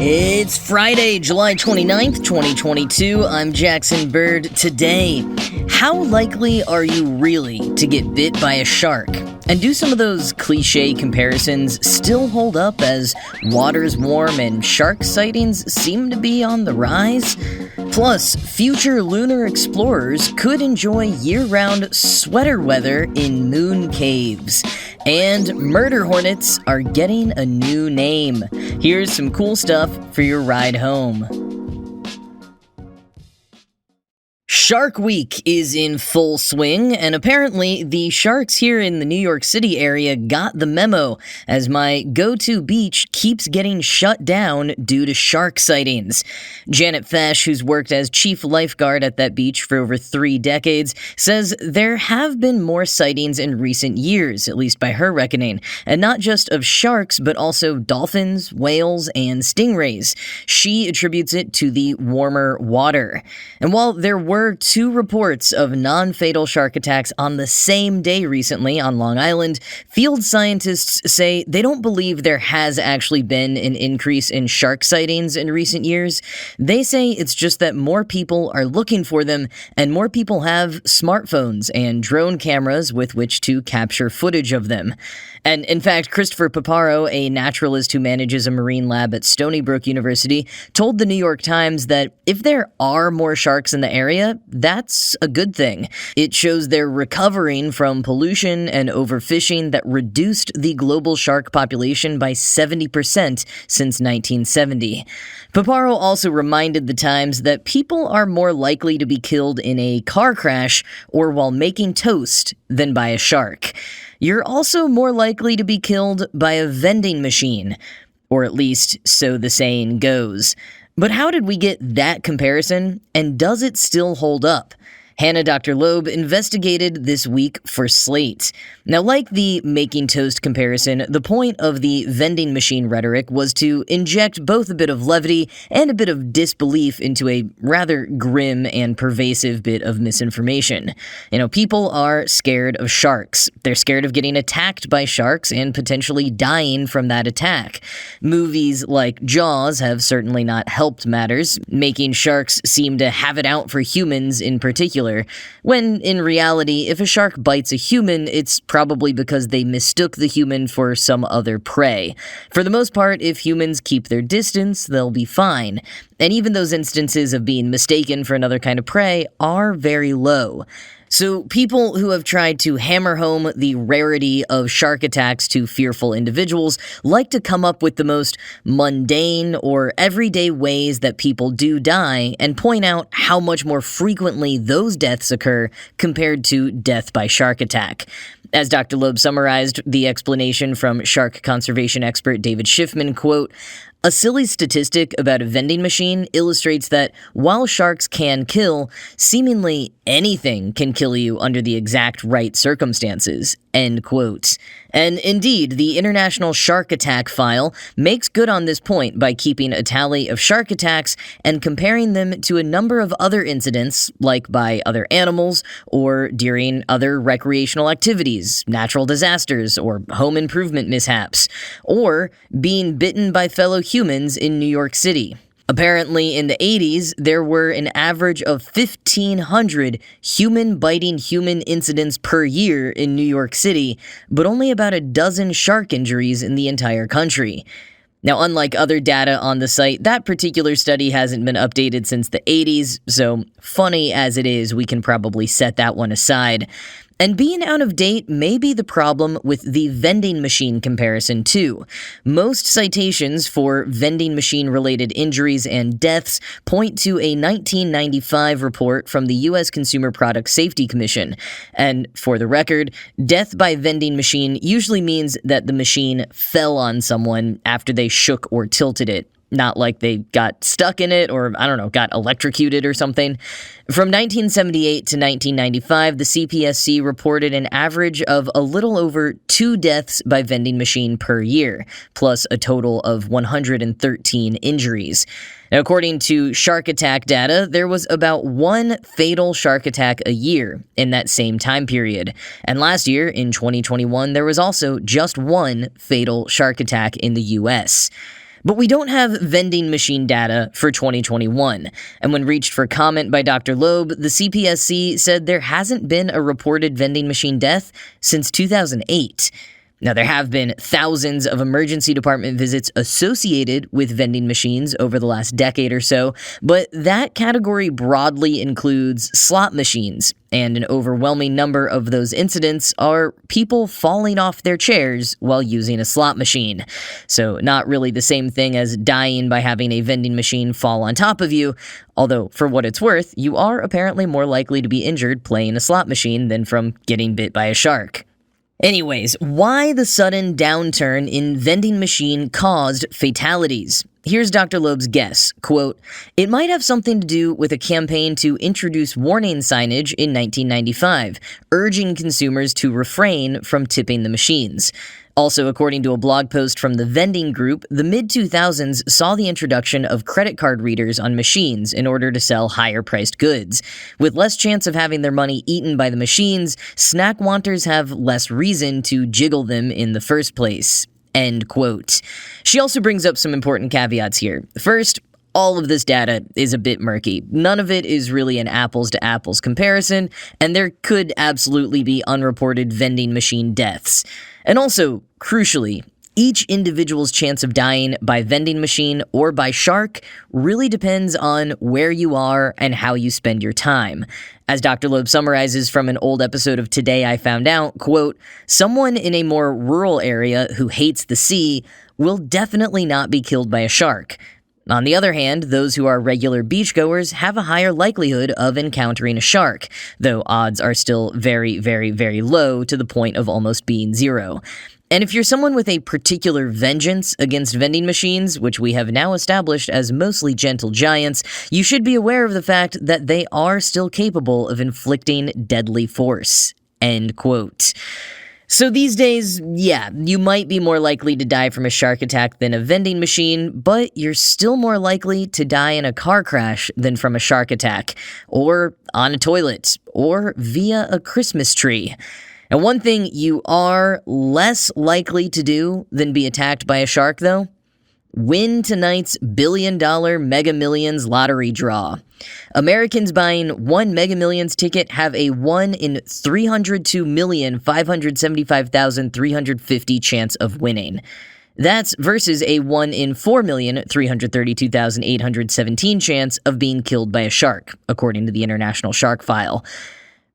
It's Friday, July 29th, 2022. I'm Jackson Bird. Today, how likely are you really to get bit by a shark? And do some of those cliché comparisons still hold up as water's warm and shark sightings seem to be on the rise? Plus, future lunar explorers could enjoy year-round sweater weather in moon caves. And murder hornets are getting a new name. Here's some cool stuff for your ride home. Shark Week is in full swing, and apparently the sharks here in the New York City area got the memo, as my go-to beach keeps getting shut down due to shark sightings. Janet Fesh, who's worked as chief lifeguard at that beach for over 3 decades, says there have been more sightings in recent years, at least by her reckoning, and not just of sharks, but also dolphins, whales, and stingrays. She attributes it to the warmer water. And while there were 2 reports of non-fatal shark attacks on the same day recently on Long Island, field scientists say they don't believe there has actually been an increase in shark sightings in recent years. They say it's just that more people are looking for them, and more people have smartphones and drone cameras with which to capture footage of them. And in fact, Christopher Paparo, a naturalist who manages a marine lab at Stony Brook University, told the New York Times that if there are more sharks in the area, that's a good thing. It shows they're recovering from pollution and overfishing that reduced the global shark population by 70% since 1970. Paparo also reminded the Times that people are more likely to be killed in a car crash or while making toast than by a shark. You're also more likely to be killed by a vending machine, or at least so the saying goes. But how did we get that comparison, and does it still hold up? Hannah Dr. Loeb investigated this week for Slate. Now, like the making toast comparison, the point of the vending machine rhetoric was to inject both a bit of levity and a bit of disbelief into a rather grim and pervasive bit of misinformation. People are scared of sharks. They're scared of getting attacked by sharks and potentially dying from that attack. Movies like Jaws have certainly not helped matters, making sharks seem to have it out for humans in particular, when in reality, if a shark bites a human, it's probably because they mistook the human for some other prey. For the most part, if humans keep their distance, they'll be fine. And even those instances of being mistaken for another kind of prey are very low. So people who have tried to hammer home the rarity of shark attacks to fearful individuals like to come up with the most mundane or everyday ways that people do die and point out how much more frequently those deaths occur compared to death by shark attack. As Dr. Loeb summarized the explanation from shark conservation expert David Schiffman, quote, "A silly statistic about a vending machine illustrates that while sharks can kill, seemingly anything can kill you under the exact right circumstances." End quote. And indeed, the International Shark Attack File makes good on this point by keeping a tally of shark attacks and comparing them to a number of other incidents, like by other animals or during other recreational activities, natural disasters, or home improvement mishaps, or being bitten by fellow humans in New York City. Apparently, in the 80s, there were an average of 1,500 human-biting human incidents per year in New York City, but only about a dozen shark injuries in the entire country. Now, unlike other data on the site, that particular study hasn't been updated since the 80s, so funny as it is, we can probably set that one aside. And being out of date may be the problem with the vending machine comparison, too. Most citations for vending machine-related injuries and deaths point to a 1995 report from the U.S. Consumer Product Safety Commission. And for the record, death by vending machine usually means that the machine fell on someone after they shook or tilted it. Not like they got stuck in it or, got electrocuted or something. From 1978 to 1995, the CPSC reported an average of a little over 2 deaths by vending machine per year, plus a total of 113 injuries. Now, according to shark attack data, there was about 1 fatal shark attack a year in that same time period. And last year, in 2021, there was also just 1 fatal shark attack in the U.S. But we don't have vending machine data for 2021. And when reached for comment by Dr. Loeb, the CPSC said there hasn't been a reported vending machine death since 2008. Now, there have been thousands of emergency department visits associated with vending machines over the last decade or so, but that category broadly includes slot machines, and an overwhelming number of those incidents are people falling off their chairs while using a slot machine. So, not really the same thing as dying by having a vending machine fall on top of you, although, for what it's worth, you are apparently more likely to be injured playing a slot machine than from getting bit by a shark. Anyways, why the sudden downturn in vending machine caused fatalities? Here's Dr. Loeb's guess, quote, "It might have something to do with a campaign to introduce warning signage in 1995, urging consumers to refrain from tipping the machines. Also, according to a blog post from the vending group, the mid-2000s saw the introduction of credit card readers on machines in order to sell higher-priced goods. With less chance of having their money eaten by the machines, snack wanters have less reason to jiggle them in the first place." End quote. She also brings up some important caveats here. First, all of this data is a bit murky. None of it is really an apples-to-apples comparison, and there could absolutely be unreported vending machine deaths. And also, crucially, each individual's chance of dying by vending machine or by shark really depends on where you are and how you spend your time. As Dr. Loeb summarizes from an old episode of Today I Found Out, quote, "Someone in a more rural area who hates the sea will definitely not be killed by a shark. On the other hand, those who are regular beachgoers have a higher likelihood of encountering a shark, though odds are still very, very, very low to the point of almost being zero. And if you're someone with a particular vengeance against vending machines, which we have now established as mostly gentle giants, you should be aware of the fact that they are still capable of inflicting deadly force." End quote. So these days, yeah, you might be more likely to die from a shark attack than a vending machine, but you're still more likely to die in a car crash than from a shark attack, or on a toilet, or via a Christmas tree. And one thing you are less likely to do than be attacked by a shark, though? Win tonight's billion-dollar Mega Millions lottery draw. Americans buying one Mega Millions ticket have a 1 in 302,575,350 chance of winning. That's versus a 1 in 4,332,817 chance of being killed by a shark, according to the International Shark File.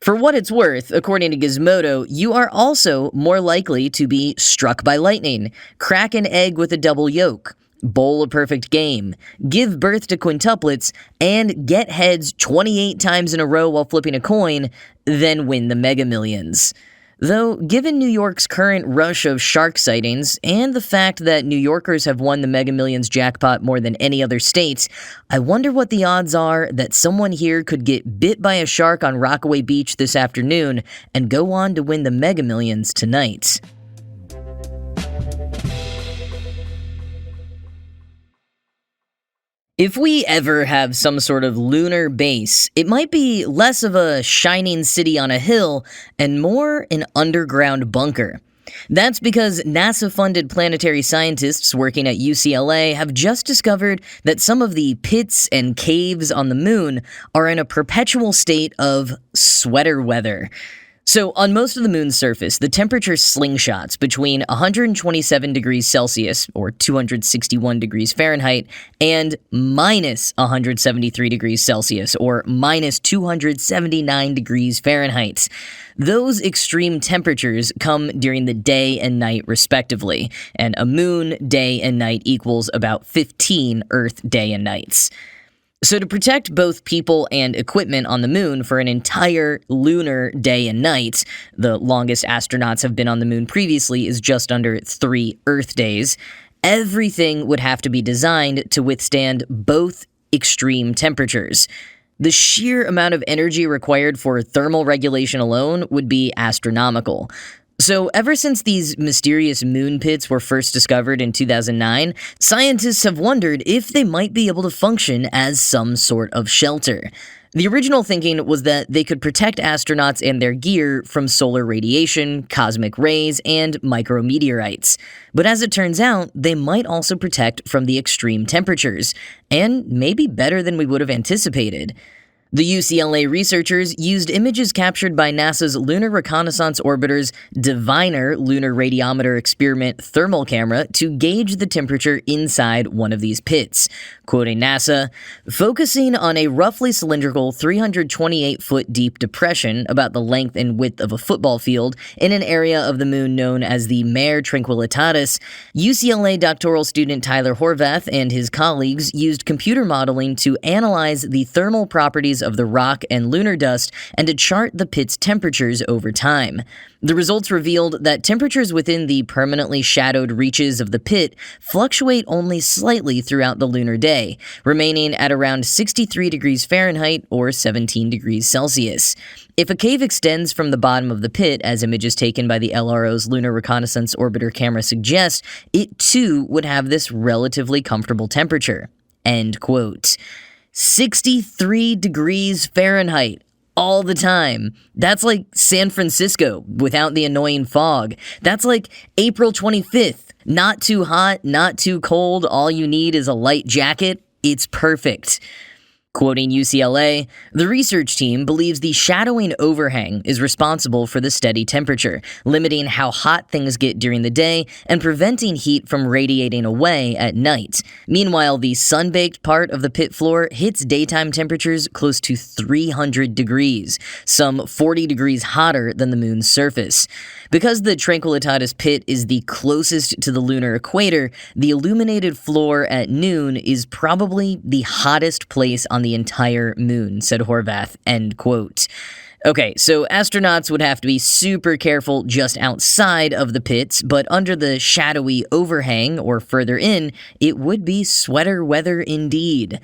For what it's worth, according to Gizmodo, you are also more likely to be struck by lightning, crack an egg with a double yolk, bowl a perfect game, give birth to quintuplets, and get heads 28 times in a row while flipping a coin, than win the Mega Millions. Though, given New York's current rush of shark sightings, and the fact that New Yorkers have won the Mega Millions jackpot more than any other state, I wonder what the odds are that someone here could get bit by a shark on Rockaway Beach this afternoon and go on to win the Mega Millions tonight. If we ever have some sort of lunar base, it might be less of a shining city on a hill and more an underground bunker. That's because NASA-funded planetary scientists working at UCLA have just discovered that some of the pits and caves on the moon are in a perpetual state of sweater weather. So, on most of the moon's surface, the temperature slingshots between 127 degrees Celsius, or 261 degrees Fahrenheit, and minus 173 degrees Celsius, or minus 279 degrees Fahrenheit. Those extreme temperatures come during the day and night, respectively, and a moon day and night equals about 15 Earth day and nights. So to protect both people and equipment on the moon for an entire lunar day and night, the longest astronauts have been on the moon previously is just under 3 Earth days, everything would have to be designed to withstand both extreme temperatures. The sheer amount of energy required for thermal regulation alone would be astronomical. So, ever since these mysterious moon pits were first discovered in 2009, scientists have wondered if they might be able to function as some sort of shelter. The original thinking was that they could protect astronauts and their gear from solar radiation, cosmic rays, and micrometeorites. But as it turns out, they might also protect from the extreme temperatures, and maybe better than we would have anticipated. The UCLA researchers used images captured by NASA's Lunar Reconnaissance Orbiter's Diviner Lunar Radiometer Experiment thermal camera to gauge the temperature inside one of these pits. Quoting NASA, "Focusing on a roughly cylindrical 328-foot deep depression about the length and width of a football field in an area of the moon known as the Mare Tranquillitatis, UCLA doctoral student Tyler Horvath and his colleagues used computer modeling to analyze the thermal properties of the rock and lunar dust and to chart the pit's temperatures over time. The results revealed that temperatures within the permanently shadowed reaches of the pit fluctuate only slightly throughout the lunar day, remaining at around 63 degrees Fahrenheit or 17 degrees Celsius. If a cave extends from the bottom of the pit, as images taken by the LRO's Lunar Reconnaissance Orbiter camera suggest, it too would have this relatively comfortable temperature." End quote. 63 degrees Fahrenheit all the time. That's like San Francisco without the annoying fog. That's like April 25th. Not too hot, not too cold. All you need is a light jacket. It's perfect. Quoting UCLA, the research team believes the shadowing overhang is responsible for the steady temperature, limiting how hot things get during the day and preventing heat from radiating away at night. Meanwhile, the sun-baked part of the pit floor hits daytime temperatures close to 300 degrees, some 40 degrees hotter than the moon's surface. Because the Tranquillitatis pit is the closest to the lunar equator, the illuminated floor at noon is probably the hottest place on the entire moon, said Horvath, end quote. Okay, so astronauts would have to be super careful just outside of the pits, but under the shadowy overhang or further in, it would be sweater weather indeed.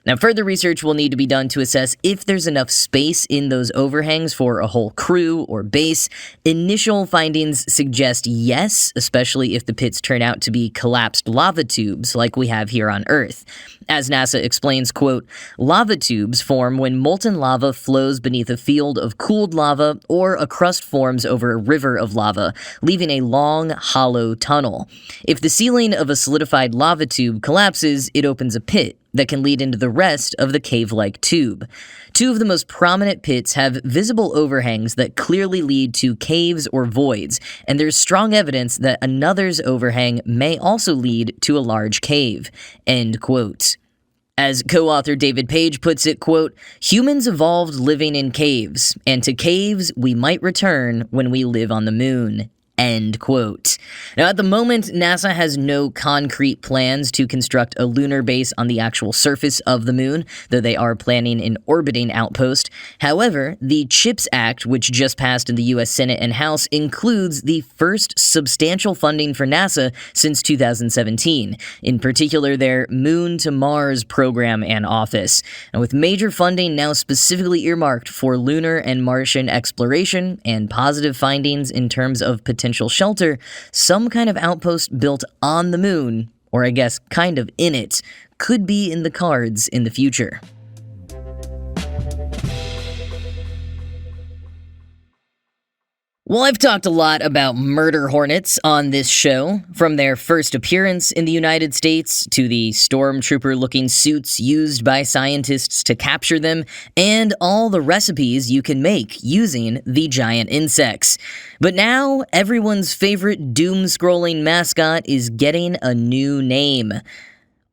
Now, further research will need to be done to assess if there's enough space in those overhangs for a whole crew or base. Initial findings suggest yes, especially if the pits turn out to be collapsed lava tubes like we have here on Earth. As NASA explains, quote, "Lava tubes form when molten lava flows beneath a field of cooled lava or a crust forms over a river of lava, leaving a long, hollow tunnel. If the ceiling of a solidified lava tube collapses, it opens a pit that can lead into the rest of the cave-like tube. Two of the most prominent pits have visible overhangs that clearly lead to caves or voids, and there's strong evidence that another's overhang may also lead to a large cave." End quote. As co-author David Page puts it, quote, "Humans evolved living in caves, and to caves we might return when we live on the moon." End quote. Now, at the moment, NASA has no concrete plans to construct a lunar base on the actual surface of the moon, though they are planning an orbiting outpost. However, the CHIPS Act, which just passed in the U.S. Senate and House, includes the first substantial funding for NASA since 2017, in particular their Moon to Mars program and office. And with major funding now specifically earmarked for lunar and Martian exploration and positive findings in terms of potential shelter, some kind of outpost built on the moon, or I guess kind of in it, could be in the cards in the future. Well, I've talked a lot about murder hornets on this show, from their first appearance in the United States to the stormtrooper-looking suits used by scientists to capture them, and all the recipes you can make using the giant insects. But now, everyone's favorite doom-scrolling mascot is getting a new name.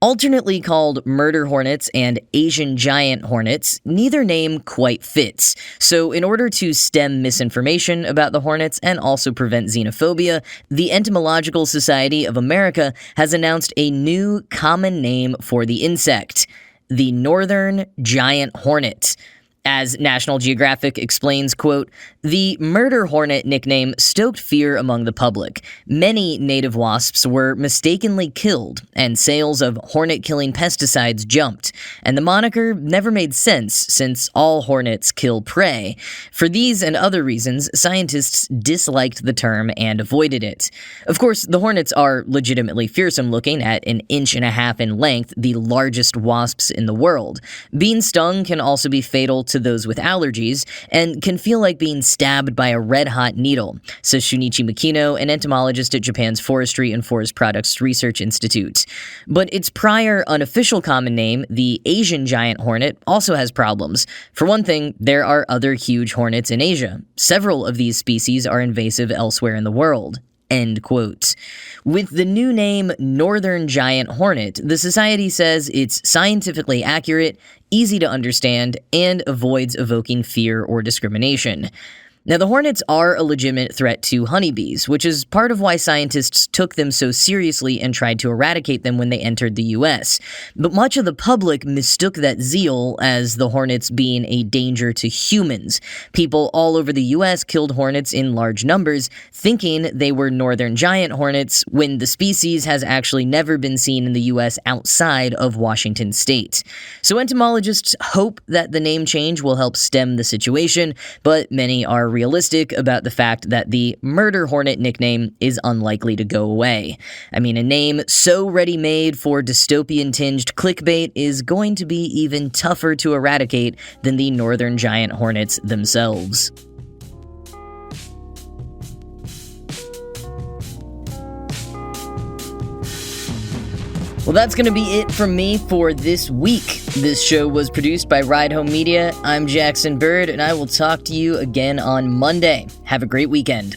Alternately called murder hornets and Asian giant hornets, neither name quite fits. So in order to stem misinformation about the hornets and also prevent xenophobia, the Entomological Society of America has announced a new common name for the insect: the northern giant hornet. As National Geographic explains, quote, "The murder hornet nickname stoked fear among the public. Many native wasps were mistakenly killed, and sales of hornet-killing pesticides jumped. And the moniker never made sense, since all hornets kill prey. For these and other reasons, scientists disliked the term and avoided it." Of course, the hornets are legitimately fearsome looking, at 1.5 inches in length, the largest wasps in the world. Being stung can also be fatal to those with allergies, and can feel like being stabbed by a red-hot needle, says Shunichi Makino, an entomologist at Japan's Forestry and Forest Products Research Institute. But its prior unofficial common name, the Asian giant hornet, also has problems. For one thing, there are other huge hornets in Asia. Several of these species are invasive elsewhere in the world. End quote. With the new name Northern Giant Hornet, the Society says it's scientifically accurate, easy to understand, and avoids evoking fear or discrimination. Now, the hornets are a legitimate threat to honeybees, which is part of why scientists took them so seriously and tried to eradicate them when they entered the US. But much of the public mistook that zeal as the hornets being a danger to humans. People all over the US killed hornets in large numbers, thinking they were northern giant hornets, when the species has actually never been seen in the US outside of Washington state. So entomologists hope that the name change will help stem the situation, but many are realistic about the fact that the murder hornet nickname is unlikely to go away. I mean, a name so ready-made for dystopian-tinged clickbait is going to be even tougher to eradicate than the northern giant hornets themselves. Well, that's going to be it from me for this week. This show was produced by Ride Home Media. I'm Jackson Bird, and I will talk to you again on Monday. Have a great weekend.